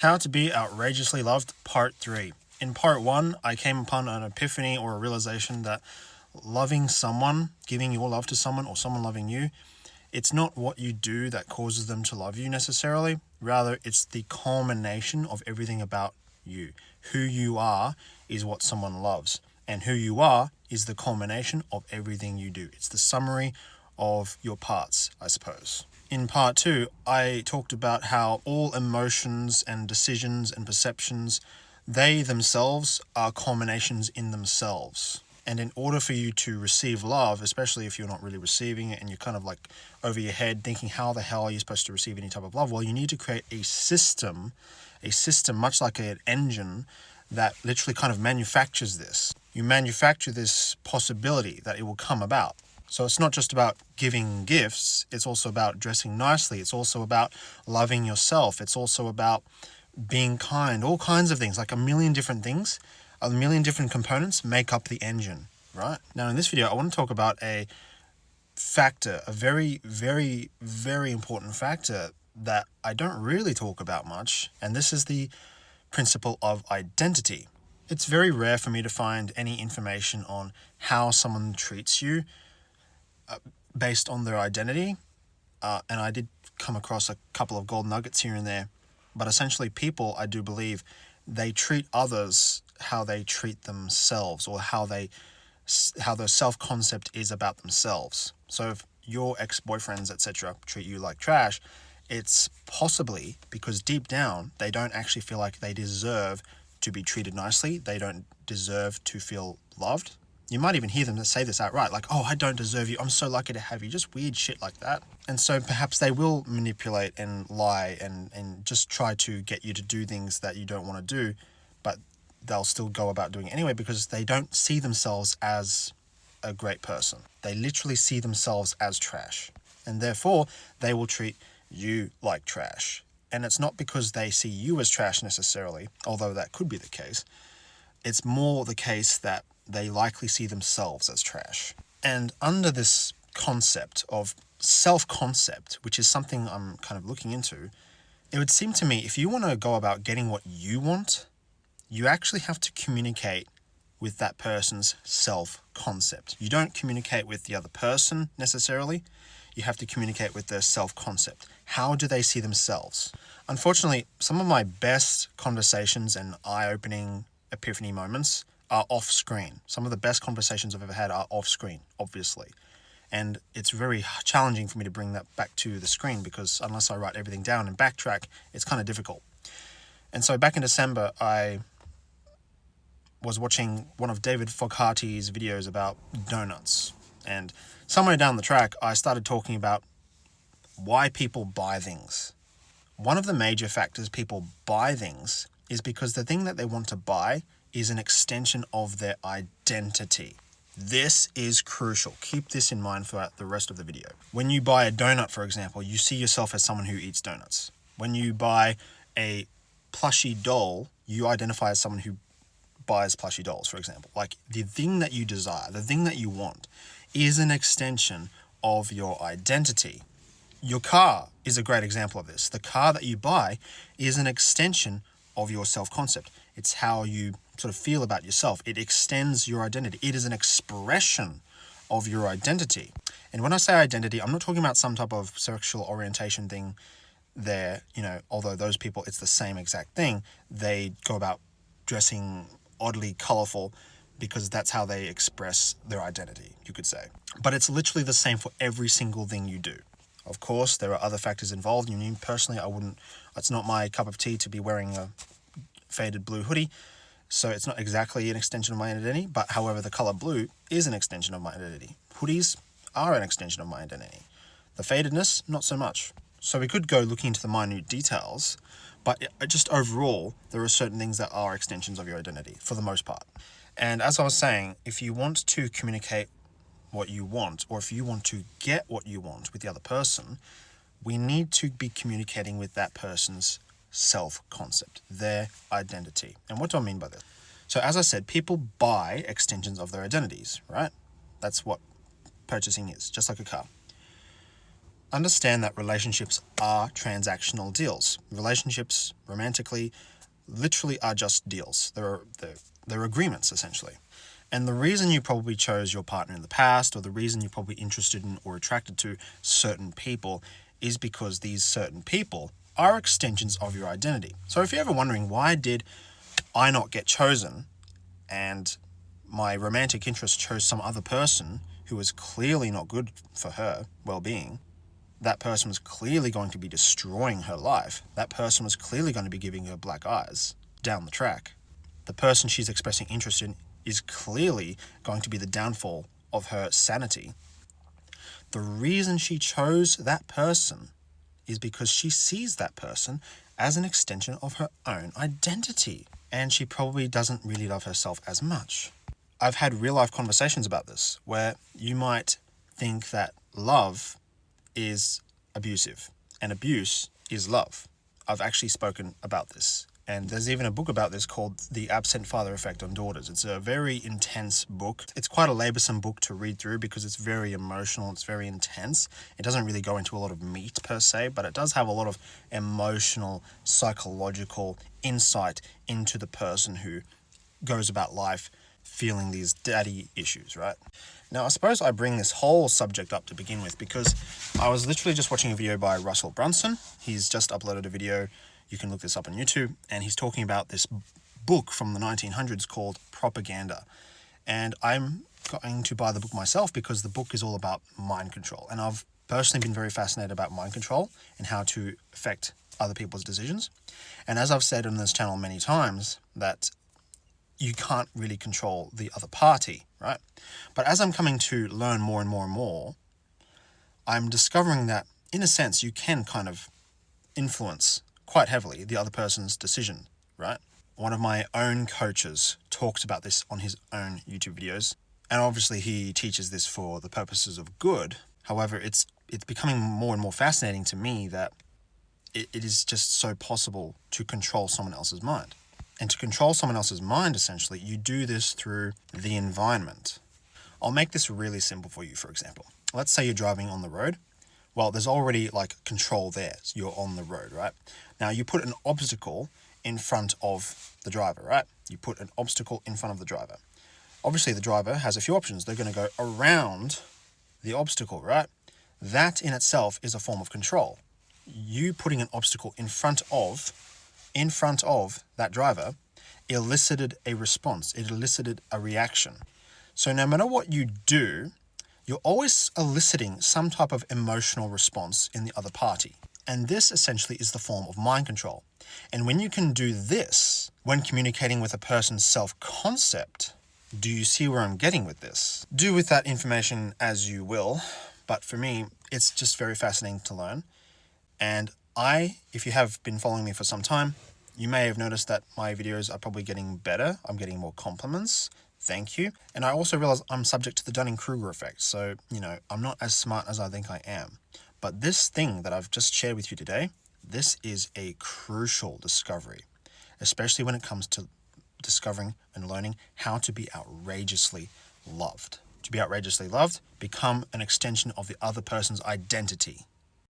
How to be outrageously loved, part 3. In part 1, I came upon an epiphany or a realization that loving someone, giving your love to someone or someone loving you, it's not what you do that causes them to love you necessarily. Rather, it's the culmination of everything about you. Who you are is what someone loves, and who you are is the culmination of everything you do. It's the summary of your parts, I suppose. In part 2, I talked about how all emotions and decisions and perceptions, they themselves are culminations in themselves. And in order for you to receive love, especially if you're not really receiving it and you're kind of like over your head thinking, how the hell are you supposed to receive any type of love? Well, you need to create a system much like an engine that literally kind of manufactures this. You manufacture this possibility that it will come about. So it's not just about giving gifts, it's also about dressing nicely, it's also about loving yourself, it's also about being kind, all kinds of things, like a million different things, a million different components make up the engine, right? Now in this video, I want to talk about a factor, a very, very, very important factor that I don't really talk about much, and this is the principle of identity. It's very rare for me to find any information on how someone treats you based on their identity, and I did come across a couple of gold nuggets here and there, but essentially people, I do believe, they treat others how they treat themselves, or how their self-concept is about themselves. So if your ex-boyfriends, etc., treat you like trash, it's possibly because deep down they don't actually feel like they deserve to be treated nicely, they don't deserve to feel loved. You might even hear them say this outright, like, oh, I don't deserve you, I'm so lucky to have you, just weird shit like that. And so perhaps they will manipulate and lie and just try to get you to do things that you don't want to do, but they'll still go about doing it anyway because they don't see themselves as a great person. They literally see themselves as trash. And therefore, they will treat you like trash. And it's not because they see you as trash necessarily, although that could be the case. It's more the case that they likely see themselves as trash. And under this concept of self-concept, which is something I'm kind of looking into, it would seem to me if you want to go about getting what you want, you actually have to communicate with that person's self-concept. You don't communicate with the other person necessarily. You have to communicate with their self-concept. How do they see themselves? Unfortunately, some of my best conversations and eye-opening epiphany moments are off-screen. Some of the best conversations I've ever had are off-screen, obviously. And it's very challenging for me to bring that back to the screen because unless I write everything down and backtrack, it's kind of difficult. And so back in December, I was watching one of David Fogarty's videos about donuts. And somewhere down the track, I started talking about why people buy things. One of the major factors people buy things is because the thing that they want to buy is an extension of their identity. This is crucial. Keep this in mind for the rest of the video. When you buy a donut, for example, you see yourself as someone who eats donuts. When you buy a plushie doll, you identify as someone who buys plushie dolls, for example. Like the thing that you desire, the thing that you want, is an extension of your identity. Your car is a great example of this. The car that you buy is an extension of your self-concept. It's how you sort of feel about yourself. It extends your identity. It is an expression of your identity. And when I say identity, I'm not talking about some type of sexual orientation thing there, although those people, it's the same exact thing. They go about dressing oddly colorful because that's how they express their identity, you could say. But it's literally the same for every single thing you do. Of course, there are other factors involved. Personally, it's not my cup of tea to be wearing a faded blue hoodie, so it's not exactly an extension of my identity, but however, the color blue is an extension of my identity. Hoodies are an extension of my identity. The fadedness, not so much. So we could go looking into the minute details, but just overall, there are certain things that are extensions of your identity, for the most part. And as I was saying, if you want to communicate what you want, or if you want to get what you want with the other person, we need to be communicating with that person's self-concept, their identity. And what do I mean by this? So as I said, people buy extensions of their identities, right? That's what purchasing is, just like a car. Understand that relationships are transactional deals. Relationships, romantically, literally are just deals. They're agreements, essentially. And the reason you probably chose your partner in the past, or the reason you're probably interested in or attracted to certain people, is because these certain people are extensions of your identity. So if you're ever wondering, why did I not get chosen and my romantic interest chose some other person who was clearly not good for her well-being, that person was clearly going to be destroying her life. That person was clearly going to be giving her black eyes down the track. The person she's expressing interest in is clearly going to be the downfall of her sanity. The reason she chose that person is because she sees that person as an extension of her own identity, and she probably doesn't really love herself as much. I've had real-life conversations about this, where you might think that love is abusive and abuse is love. I've actually spoken about this, and there's even a book about this called The Absent Father Effect on Daughters. It's a very intense book. It's quite a laborsome book to read through because it's very emotional, it's very intense. It doesn't really go into a lot of meat per se, but it does have a lot of emotional, psychological insight into the person who goes about life feeling these daddy issues, right? Now, I suppose I bring this whole subject up to begin with because I was literally just watching a video by Russell Brunson. He's just uploaded a video. You can look this up on YouTube. And he's talking about this book from the 1900s called Propaganda. And I'm going to buy the book myself because the book is all about mind control. And I've personally been very fascinated about mind control and how to affect other people's decisions. And as I've said on this channel many times, that you can't really control the other party, right? But as I'm coming to learn more and more and more, I'm discovering that, in a sense, you can kind of influence quite heavily the other person's decision, right? One of my own coaches talked about this on his own YouTube videos, and obviously he teaches this for the purposes of good. However, it's becoming more and more fascinating to me that it is just so possible to control someone else's mind. And to control someone else's mind, essentially, you do this through the environment. I'll make this really simple for you, for example. Let's say you're driving on the road. Well, there's already like control there. So you're on the road, right? Now you put an obstacle in front of the driver, right? You put an obstacle in front of the driver. Obviously, the driver has a few options. They're going to go around the obstacle, right? That in itself is a form of control. You putting an obstacle in front of that driver elicited a response. It elicited a reaction. So no matter what you do, you're always eliciting some type of emotional response in the other party. And this essentially is the form of mind control. And when you can do this, when communicating with a person's self-concept, do you see where I'm getting with this? Do with that information as you will, but for me, it's just very fascinating to learn. And if you have been following me for some time, you may have noticed that my videos are probably getting better. I'm getting more compliments. Thank you. And I also realize I'm subject to the Dunning-Kruger effect. So, I'm not as smart as I think I am. But this thing that I've just shared with you today, this is a crucial discovery, especially when it comes to discovering and learning how to be outrageously loved. To be outrageously loved, become an extension of the other person's identity.